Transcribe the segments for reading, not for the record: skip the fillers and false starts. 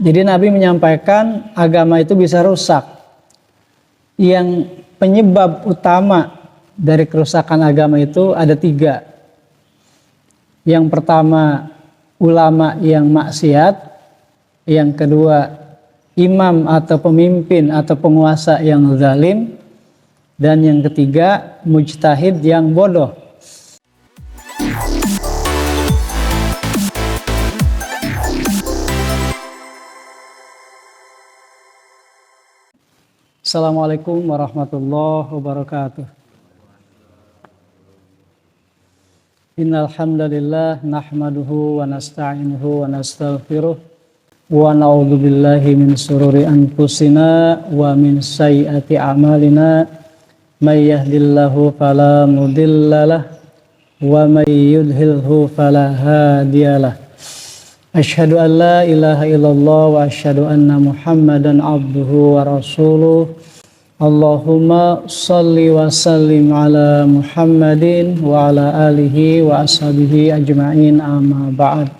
Jadi Nabi menyampaikan agama itu bisa rusak. Yang penyebab utama dari kerusakan agama itu ada 3. Yang pertama, ulama yang maksiat. Yang kedua, imam atau pemimpin atau penguasa yang zalim. Dan yang ketiga, mujtahid yang bodoh. Assalamualaikum warahmatullahi wabarakatuh. Innal hamdalillah nahmaduhu wa nasta'inuhu wa nastaghfiruh wa na'udzu billahi min shururi anfusina wa min sayyiati a'malina may yahdihillahu fala mudhillalah wa may yudhlilhu fala hadiyalah. Asyhadu an la ilaha illallah wa asyhadu anna Muhammadan abduhu wa rasuluh. Allahumma salli wa sallim ala Muhammadin wa ala alihi wa ashabihi ajma'in, amma ba'd.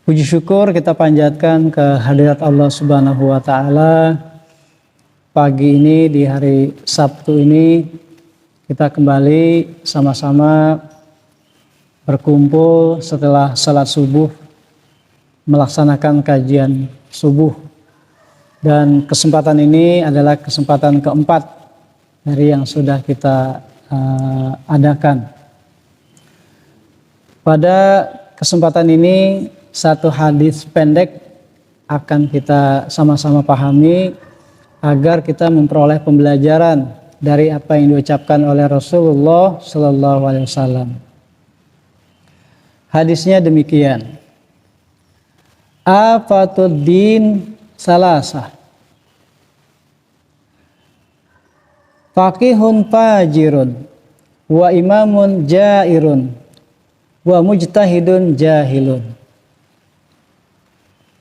Puji syukur kita panjatkan ke hadirat Allah Subhanahu wa taala. Pagi ini di hari Sabtu ini kita kembali sama-sama berkumpul setelah salat subuh melaksanakan kajian subuh. Dan kesempatan ini adalah kesempatan keempat dari yang sudah kita adakan. Pada kesempatan ini satu hadis pendek akan kita sama-sama pahami agar kita memperoleh pembelajaran dari apa yang diucapkan oleh Rasulullah Sallallahu Alaihi Wasallam. Hadisnya demikian. Afatuddin salasah. Faqihun fajirun wa imamun jairun wa mujtahidun jahilun.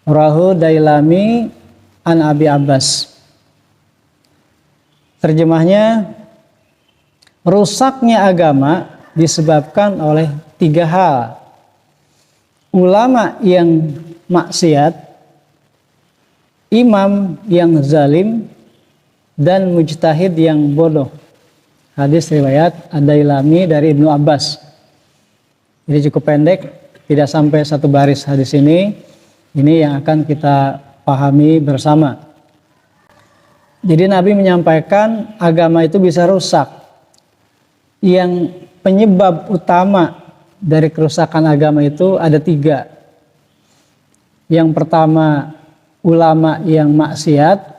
Rahu Dailami an Abi Abbas. Terjemahnya, rusaknya agama disebabkan oleh 3 hal. Ulama yang maksiat, imam yang zalim, dan mujtahid yang bodoh. Hadis riwayat Ad-Dailami dari Ibnu Abbas. Jadi cukup pendek, tidak sampai 1 baris hadis ini. Ini yang akan kita pahami bersama. Jadi Nabi menyampaikan agama itu bisa rusak. Yang penyebab utama dari kerusakan agama itu ada 3. Yang pertama, ulama yang maksiat.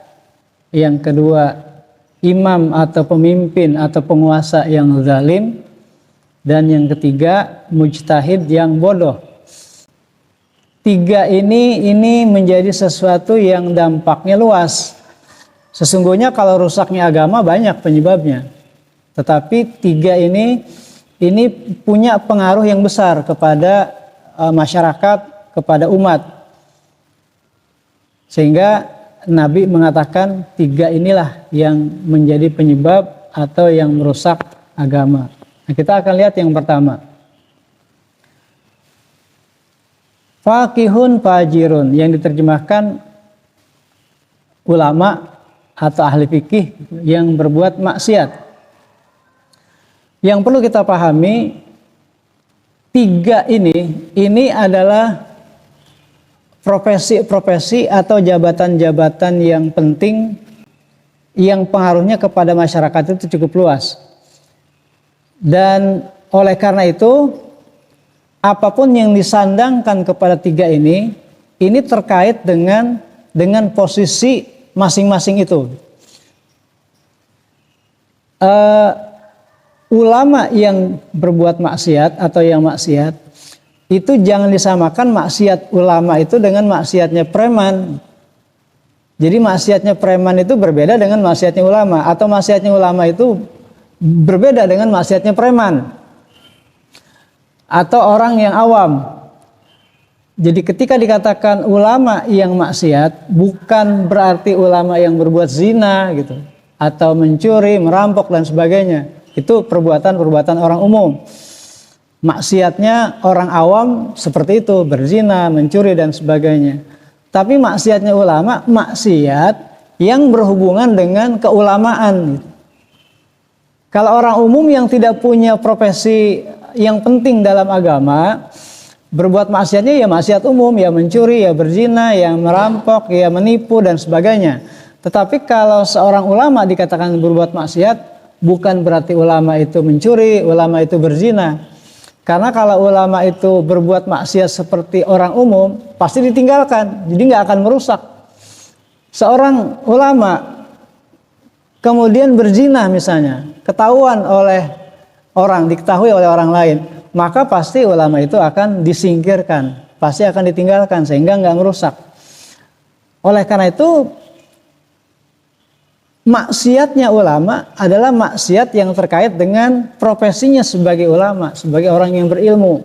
Yang kedua, imam atau pemimpin atau penguasa yang zalim. Dan yang ketiga, mujtahid yang bodoh. 3 ini menjadi sesuatu yang dampaknya luas. Sesungguhnya kalau rusaknya agama banyak penyebabnya. Tetapi 3 ini punya pengaruh yang besar kepada masyarakat, kepada umat. Sehingga Nabi mengatakan 3 inilah yang menjadi penyebab atau yang merusak agama. Nah, kita akan lihat yang pertama. Faqihun fajirun, yang diterjemahkan ulama atau ahli fikih yang berbuat maksiat. Yang perlu kita pahami, 3 ini adalah profesi-profesi atau jabatan-jabatan yang penting yang pengaruhnya kepada masyarakat itu cukup luas. Dan oleh karena itu, apapun yang disandangkan kepada 3 ini terkait dengan posisi masing-masing itu. Ulama yang berbuat maksiat atau yang maksiat itu jangan disamakan maksiat ulama itu dengan maksiatnya preman. Jadi maksiatnya preman itu berbeda dengan maksiatnya ulama, atau maksiatnya ulama itu berbeda dengan maksiatnya preman atau orang yang awam. Jadi ketika dikatakan ulama yang maksiat, bukan berarti ulama yang berbuat zina gitu, atau mencuri, merampok dan sebagainya. Itu perbuatan-perbuatan orang umum. Maksiatnya orang awam seperti itu, berzina, mencuri dan sebagainya. Tapi maksiatnya ulama, maksiat yang berhubungan dengan keulamaan. Kalau orang umum yang tidak punya profesi yang penting dalam agama, berbuat maksiatnya ya maksiat umum, ya mencuri, ya berzina, ya merampok, ya menipu dan sebagainya. Tetapi kalau seorang ulama dikatakan berbuat maksiat, bukan berarti ulama itu mencuri, ulama itu berzina. Karena kalau ulama itu berbuat maksiat seperti orang umum, pasti ditinggalkan, jadi nggak akan merusak. Seorang ulama kemudian berzina misalnya, ketahuan oleh orang, diketahui oleh orang lain, maka pasti ulama itu akan disingkirkan, pasti akan ditinggalkan sehingga nggak merusak. Oleh karena itu, maksiatnya ulama adalah maksiat yang terkait dengan profesinya sebagai ulama, sebagai orang yang berilmu.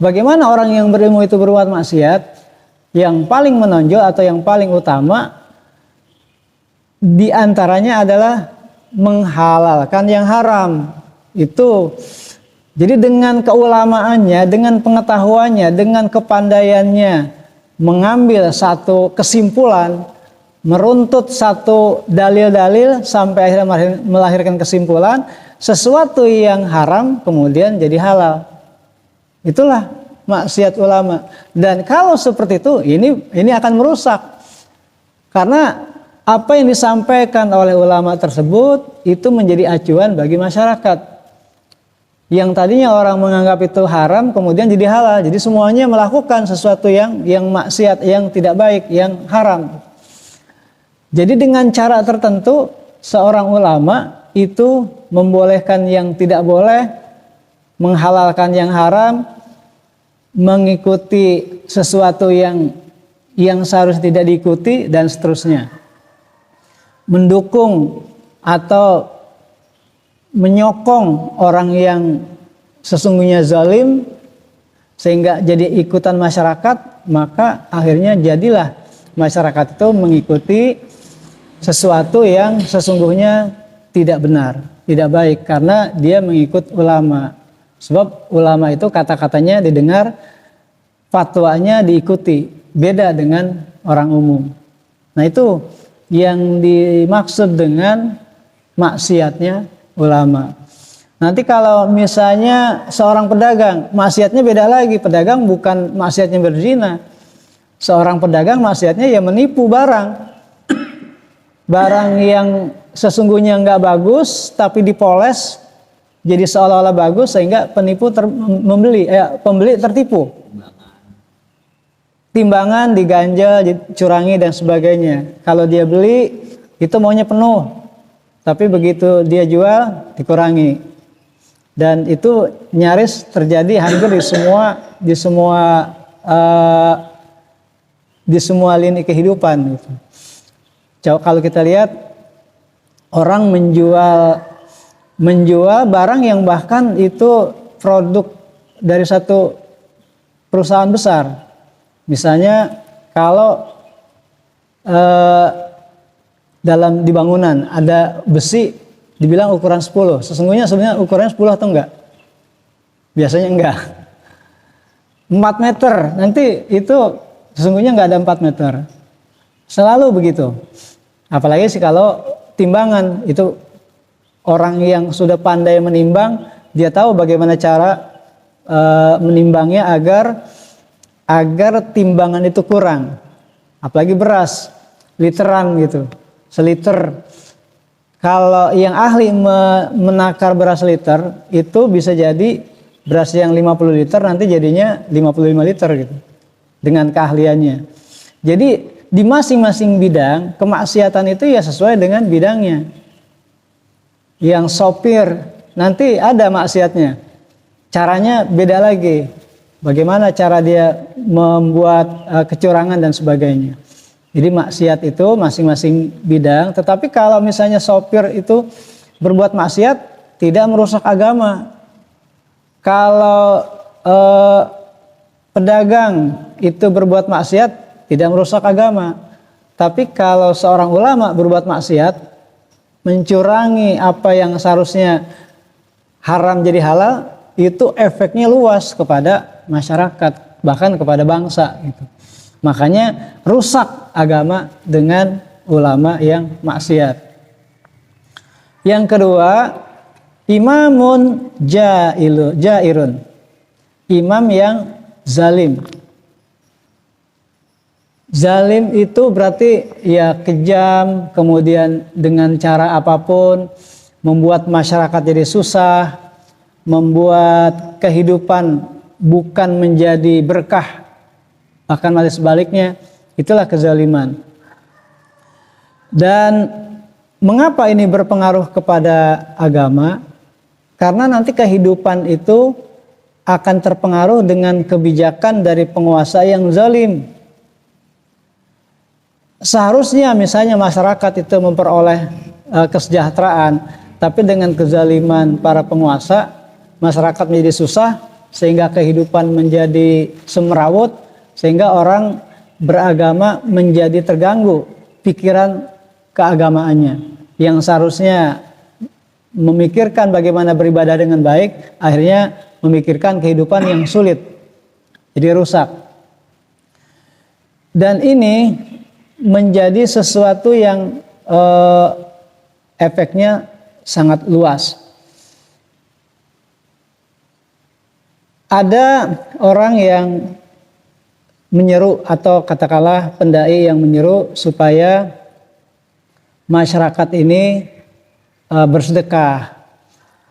Bagaimana orang yang berilmu itu berbuat maksiat? Yang paling menonjol atau yang paling utama di antaranya adalah menghalalkan yang haram. Itu jadi dengan keulamaannya, dengan pengetahuannya, dengan kepandaiannya mengambil satu kesimpulan, meruntut satu dalil-dalil sampai akhirnya melahirkan kesimpulan, sesuatu yang haram kemudian jadi halal. Itulah maksiat ulama. Dan kalau seperti itu, ini akan merusak. Karena apa yang disampaikan oleh ulama tersebut itu menjadi acuan bagi masyarakat. Yang tadinya orang menganggap itu haram kemudian jadi halal. Jadi semuanya melakukan sesuatu yang maksiat, yang tidak baik, yang haram. Jadi dengan cara tertentu seorang ulama itu membolehkan yang tidak boleh, menghalalkan yang haram, mengikuti sesuatu yang seharusnya tidak diikuti dan seterusnya. Mendukung atau menyokong orang yang sesungguhnya zalim sehingga jadi ikutan masyarakat, maka akhirnya jadilah masyarakat itu mengikuti sesuatu yang sesungguhnya tidak benar, tidak baik karena dia mengikut ulama. Sebab ulama itu kata-katanya didengar, fatwanya diikuti, beda dengan orang umum. Nah itu yang dimaksud dengan maksiatnya ulama. Nanti kalau misalnya seorang pedagang, maksiatnya beda lagi. Pedagang bukan maksiatnya berzina. Seorang pedagang maksiatnya ya menipu barang. Barang yang sesungguhnya nggak bagus tapi dipoles jadi seolah-olah bagus sehingga pembeli tertipu. Timbangan diganjel, dicurangi dan sebagainya. Kalau dia beli itu maunya penuh, tapi begitu dia jual dikurangi. Dan itu nyaris terjadi hampir di semua lini kehidupan. Gitu. Kalau kita lihat orang menjual barang yang bahkan itu produk dari satu perusahaan besar. Misalnya kalau di bangunan ada besi dibilang ukuran 10, sesungguhnya ukurannya 10 atau enggak? Biasanya enggak. 4 meter, nanti itu sesungguhnya enggak ada 4 meter. Selalu begitu. Apalagi sih kalau timbangan itu orang yang sudah pandai menimbang, dia tahu bagaimana cara menimbangnya agar timbangan itu kurang. Apalagi beras, literan gitu, seliter. Kalau yang ahli menakar beras liter, itu bisa jadi beras yang 50 liter nanti jadinya 55 liter gitu. Dengan keahliannya. Jadi di masing-masing bidang, kemaksiatan itu ya sesuai dengan bidangnya. Yang sopir, nanti ada maksiatnya. Caranya beda lagi. Bagaimana cara dia membuat kecurangan dan sebagainya. Jadi maksiat itu masing-masing bidang. Tetapi kalau misalnya sopir itu berbuat maksiat, tidak merusak agama. Kalau pedagang itu berbuat maksiat, tidak merusak agama. Tapi kalau seorang ulama berbuat maksiat, mencurangi apa yang seharusnya haram jadi halal, itu efeknya luas kepada masyarakat, bahkan kepada bangsa gitu. Makanya rusak agama dengan ulama yang maksiat. Yang kedua, imamun jairun. Imam yang zalim. Zalim itu berarti ya kejam, kemudian dengan cara apapun membuat masyarakat jadi susah, membuat kehidupan bukan menjadi berkah, bahkan malah sebaliknya. Itulah kezaliman. Dan mengapa ini berpengaruh kepada agama? Karena nanti kehidupan itu akan terpengaruh dengan kebijakan dari penguasa yang zalim. Seharusnya misalnya masyarakat itu memperoleh kesejahteraan, tapi dengan kezaliman para penguasa, masyarakat menjadi susah, sehingga kehidupan menjadi semrawut, sehingga orang beragama menjadi terganggu pikiran keagamaannya. Yang seharusnya memikirkan bagaimana beribadah dengan baik, akhirnya memikirkan kehidupan yang sulit, jadi rusak. Dan ini menjadi sesuatu yang efeknya sangat luas. Ada orang yang menyeru, atau katakanlah pendai yang menyeru supaya masyarakat ini bersedekah,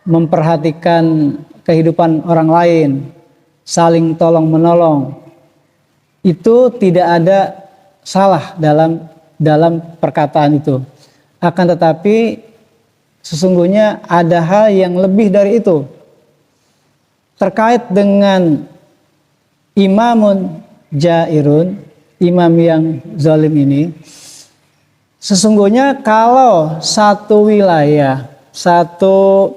memperhatikan kehidupan orang lain, saling tolong menolong. Itu tidak ada salah dalam perkataan itu. Akan tetapi sesungguhnya ada hal yang lebih dari itu. Terkait dengan imamun jairun, imam yang zalim ini, sesungguhnya kalau satu wilayah, satu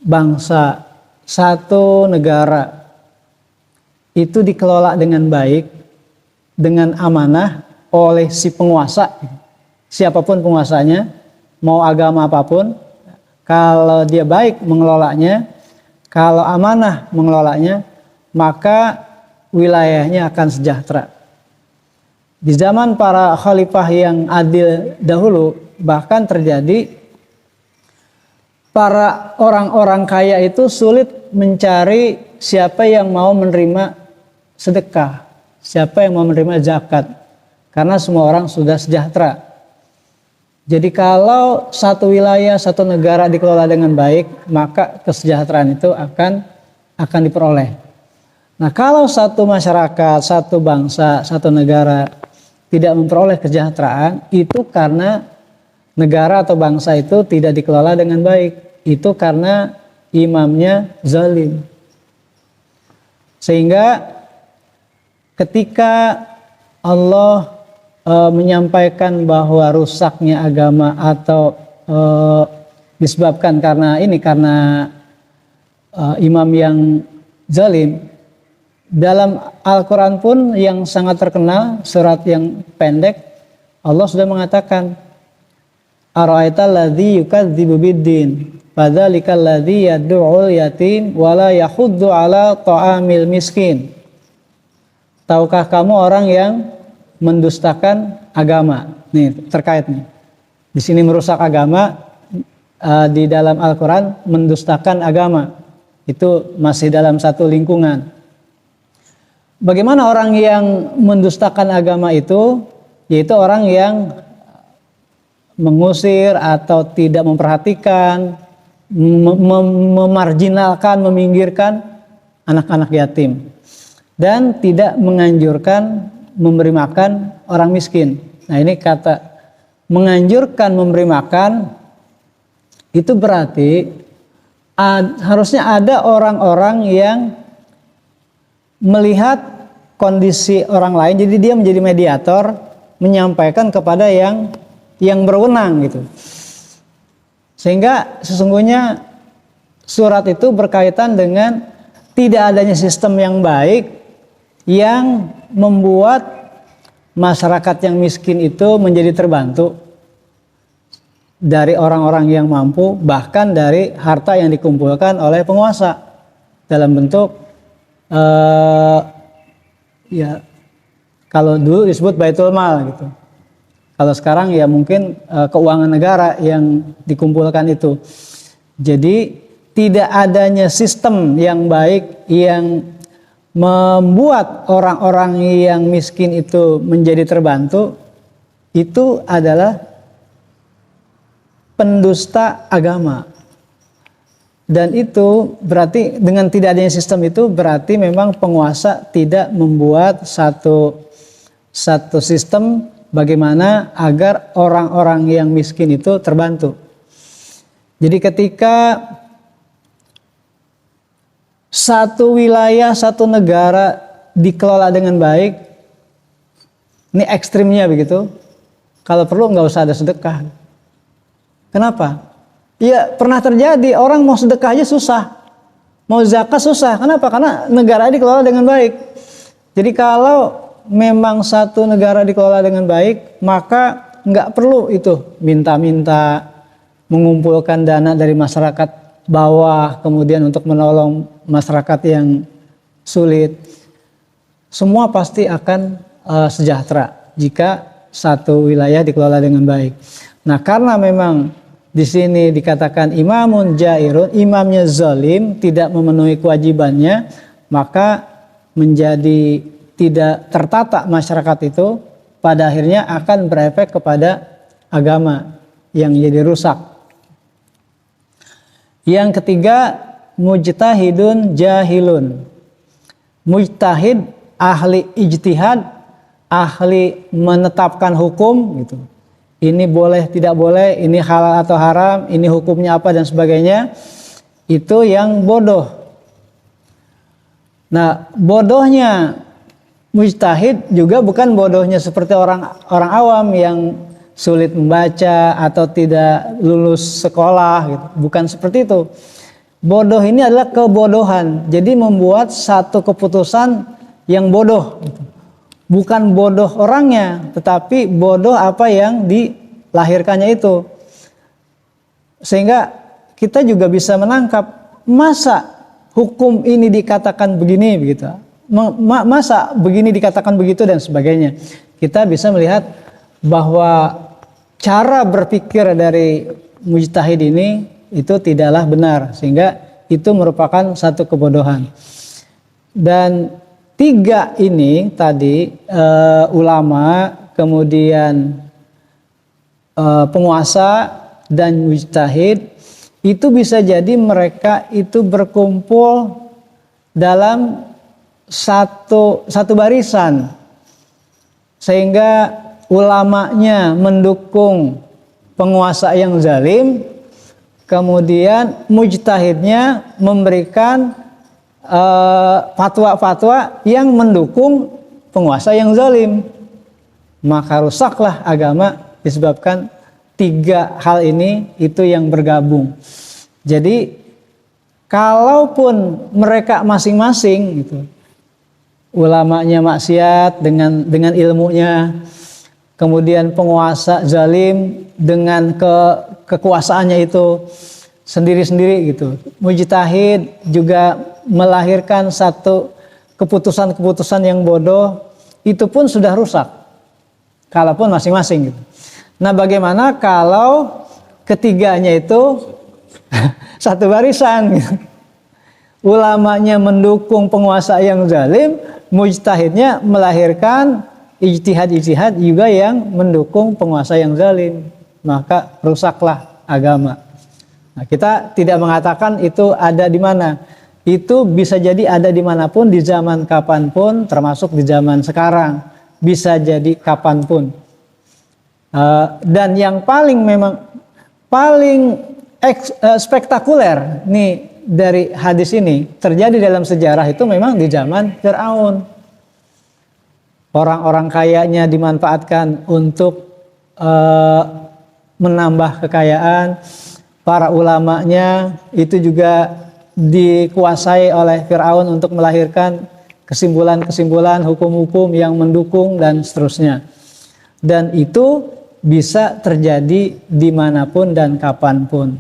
bangsa, satu negara itu dikelola dengan baik, dengan amanah oleh si penguasa, siapapun penguasanya, mau agama apapun, kalau dia baik mengelolanya, kalau amanah mengelolanya, maka wilayahnya akan sejahtera. Di zaman para khalifah yang adil dahulu, bahkan terjadi para orang-orang kaya itu sulit mencari siapa yang mau menerima sedekah, siapa yang mau menerima zakat, karena semua orang sudah sejahtera. Jadi kalau satu wilayah, satu negara dikelola dengan baik, maka kesejahteraan itu akan diperoleh. Nah, kalau satu masyarakat, satu bangsa, satu negara tidak memperoleh kesejahteraan, itu karena negara atau bangsa itu tidak dikelola dengan baik. Itu karena imamnya zalim. Sehingga ketika Allah menyampaikan bahwa rusaknya agama atau disebabkan karena imam yang zalim, dalam Al-Quran pun yang sangat terkenal, surat yang pendek, Allah sudah mengatakan, Ara'aital ladzi yukadzibu biddin, fadzalikal ladzi yad'ul yatim wala yahuddu ala ta'amil miskin. Tahukah kamu orang yang mendustakan agama? Nih terkait nih. Di sini merusak agama, di dalam Al-Quran mendustakan agama. Itu masih dalam satu lingkungan. Bagaimana orang yang mendustakan agama itu? Yaitu orang yang mengusir atau tidak memperhatikan, memarginalkan, meminggirkan anak-anak yatim, dan tidak menganjurkan memberi makan orang miskin. Nah, ini kata menganjurkan memberi makan itu berarti harusnya ada orang-orang yang melihat kondisi orang lain, jadi dia menjadi mediator, menyampaikan kepada yang berwenang gitu. Sehingga sesungguhnya surat itu berkaitan dengan tidak adanya sistem yang baik yang membuat masyarakat yang miskin itu menjadi terbantu dari orang-orang yang mampu, bahkan dari harta yang dikumpulkan oleh penguasa dalam bentuk Kalau dulu disebut Baitul Mal gitu. Kalau sekarang ya mungkin keuangan negara yang dikumpulkan itu. Jadi tidak adanya sistem yang baik yang membuat orang-orang yang miskin itu menjadi terbantu, itu adalah pendusta agama. Dan itu berarti dengan tidak adanya sistem itu berarti memang penguasa tidak membuat satu sistem bagaimana agar orang-orang yang miskin itu terbantu. Jadi ketika satu wilayah, satu negara dikelola dengan baik, ini ekstrimnya begitu, kalau perlu nggak usah ada sedekah. Kenapa? Ya pernah terjadi, orang mau sedekah aja susah, mau zakat susah. Kenapa? Karena negara dikelola dengan baik. Jadi kalau memang satu negara dikelola dengan baik, maka nggak perlu itu minta-minta mengumpulkan dana dari masyarakat bawah, kemudian untuk menolong masyarakat yang sulit. Semua pasti akan sejahtera jika satu wilayah dikelola dengan baik. Nah, karena memang di sini dikatakan imamun jairun, imamnya zalim, tidak memenuhi kewajibannya, maka menjadi tidak tertata masyarakat itu, pada akhirnya akan berefek kepada agama yang jadi rusak. Yang ketiga, mujtahidun jahilun. Mujtahid ahli ijtihad, ahli menetapkan hukum gitu. Ini boleh tidak boleh, ini halal atau haram, ini hukumnya apa dan sebagainya. Itu yang bodoh. Nah, bodohnya mujtahid juga bukan bodohnya seperti orang awam yang sulit membaca atau tidak lulus sekolah gitu. Bukan seperti itu. Bodoh ini adalah kebodohan. Jadi membuat satu keputusan yang bodoh gitu. Bukan bodoh orangnya, tetapi bodoh apa yang dilahirkannya itu. Sehingga kita juga bisa menangkap, masa hukum ini dikatakan begini begitu. Masa begini dikatakan begitu dan sebagainya. Kita bisa melihat bahwa cara berpikir dari mujtahid ini itu tidaklah benar, sehingga itu merupakan satu kebodohan. Dan tiga ini tadi ulama, kemudian penguasa dan mujtahid, itu bisa jadi mereka itu berkumpul dalam satu barisan, sehingga ulamanya mendukung penguasa yang zalim, kemudian mujtahidnya memberikan fatwa-fatwa yang mendukung penguasa yang zalim. Maka rusaklah agama disebabkan tiga hal ini itu yang bergabung. Jadi kalaupun mereka masing-masing gitu, ulamanya maksiat dengan ilmunya, kemudian penguasa zalim dengan kekuasaannya itu sendiri-sendiri gitu. Mujtahid juga melahirkan satu keputusan-keputusan yang bodoh, itu pun sudah rusak. Kalaupun masing-masing gitu. Nah, bagaimana kalau ketiganya itu satu barisan gitu. Ulamanya mendukung penguasa yang zalim, mujtahidnya melahirkan ijtihad juga yang mendukung penguasa yang zalim, maka rusaklah agama. Nah, kita tidak mengatakan itu ada di mana. Itu bisa jadi ada dimanapun, di zaman kapanpun, termasuk di zaman sekarang. Bisa jadi kapanpun. Dan yang paling spektakuler nih dari hadis ini terjadi dalam sejarah itu memang di zaman Fir'aun. Orang-orang kayanya dimanfaatkan untuk menambah kekayaan. Para ulamanya itu juga dikuasai oleh Fir'aun untuk melahirkan kesimpulan-kesimpulan hukum-hukum yang mendukung dan seterusnya. Dan itu bisa terjadi dimanapun dan kapanpun.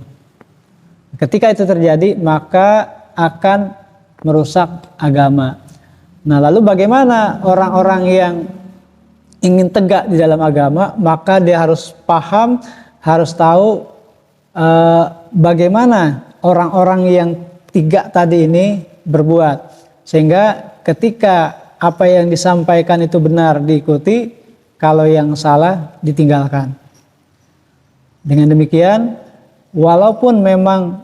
Ketika itu terjadi, maka akan merusak agama. Nah, lalu bagaimana orang-orang yang ingin tegak di dalam agama, maka dia harus paham, harus tahu bagaimana orang-orang yang tiga tadi ini berbuat. Sehingga ketika apa yang disampaikan itu benar diikuti, kalau yang salah ditinggalkan. Dengan demikian, walaupun memang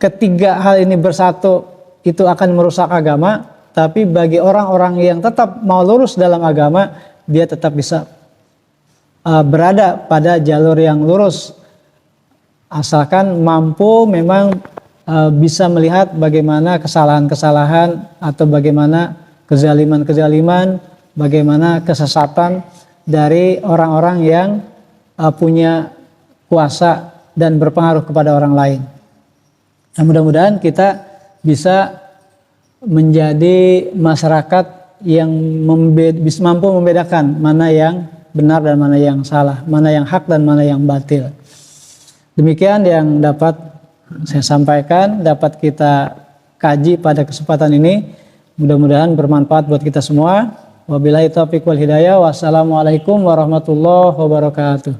ketiga hal ini bersatu itu akan merusak agama, tapi bagi orang-orang yang tetap mau lurus dalam agama, dia tetap bisa berada pada jalur yang lurus, asalkan mampu memang bisa melihat bagaimana kesalahan-kesalahan atau bagaimana kezaliman-kezaliman, bagaimana kesesatan dari orang-orang yang punya kuasa dan berpengaruh kepada orang lain. Nah, mudah-mudahan kita bisa menjadi masyarakat yang mampu membedakan mana yang benar dan mana yang salah, mana yang hak dan mana yang batil. Demikian yang dapat saya sampaikan, dapat kita kaji pada kesempatan ini. Mudah-mudahan bermanfaat buat kita semua. Wabillahi taufiq wal hidayah. Wassalamualaikum warahmatullahi wabarakatuh.